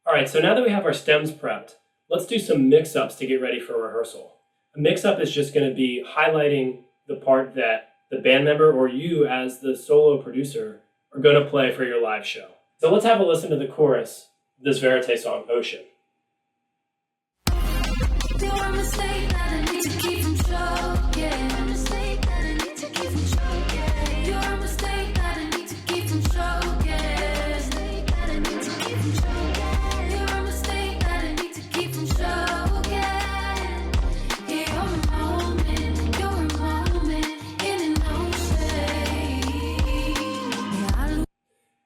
All right, so now that we have our stems prepped, let's do some mix-ups to get ready for rehearsal. A mix-up is just going to be highlighting the part that the band member or you as the solo producer are going to play for your live show. So let's have a listen to the chorus of this Verite song, Ocean.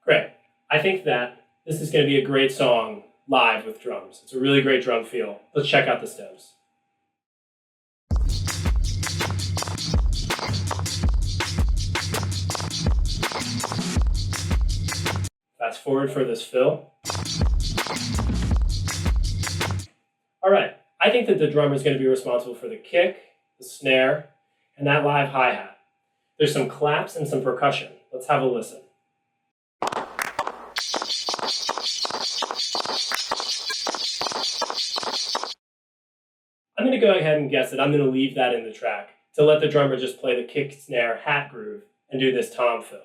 Great. I think that this is going to be a great song live with drums. It's a really great drum feel. Let's check out the stems. Fast forward for this fill. All right. I think that the drummer is going to be responsible for the kick, the snare, and that live hi-hat. There's some claps and some percussion. Let's have a listen. I'm going to go ahead and guess that I'm going to leave that in the track to let the drummer just play the kick, snare, hat groove and do this tom fill.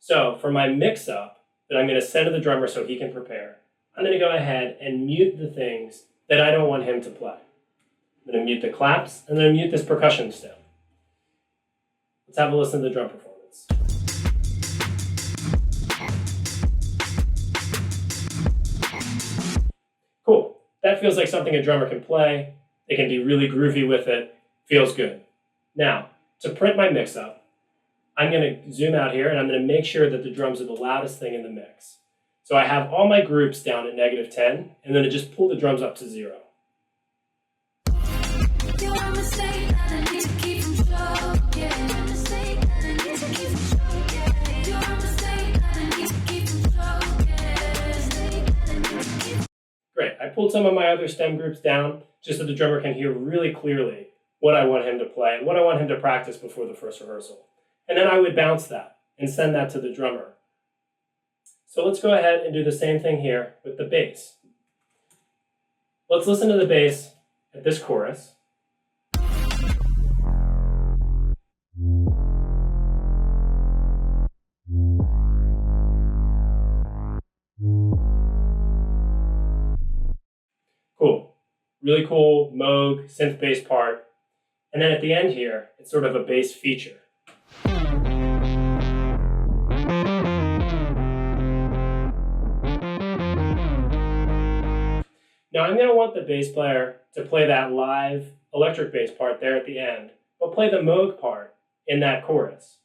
So for my mix-up that I'm going to send to the drummer so he can prepare, I'm going to go ahead and mute the things that I don't want him to play. I'm going to mute the claps and then mute this percussion stem. Let's have a listen to the drum performance. Cool. That feels like something a drummer can play. They can be really groovy with it. Feels good. Now, to print my mix-up, I'm going to zoom out here and I'm going to make sure that the drums are the loudest thing in the mix. So I have all my groups down at -10, and then I just pull the drums up to 0. Great. I pulled some of my other stem groups down just so the drummer can hear really clearly what I want him to play and what I want him to practice before the first rehearsal. And then I would bounce that and send that to the drummer. So let's go ahead and do the same thing here with the bass. Let's listen to the bass at this chorus. Cool. Really cool Moog synth bass part. And then at the end here, it's sort of a bass feature. Now I'm going to want the bass player to play that live electric bass part there at the end, but play the Moog part in that chorus.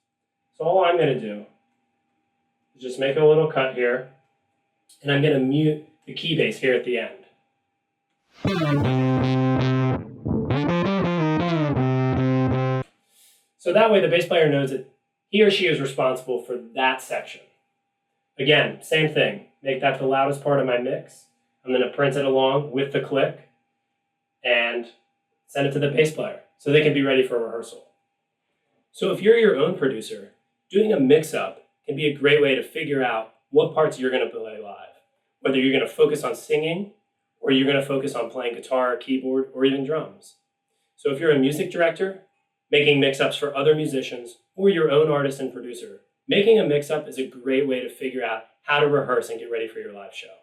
So all I'm going to do is just make a little cut here, and I'm going to mute the key bass here at the end. So that way the bass player knows that he or she is responsible for that section. Again, same thing. Make that the loudest part of my mix. I'm going to print it along with the click and send it to the bass player so they can be ready for rehearsal. So if you're your own producer, doing a mix-up can be a great way to figure out what parts you're going to play live, whether you're going to focus on singing or you're going to focus on playing guitar, keyboard, or even drums. So if you're a music director, making mix-ups for other musicians, or your own artist and producer, making a mix-up is a great way to figure out how to rehearse and get ready for your live show.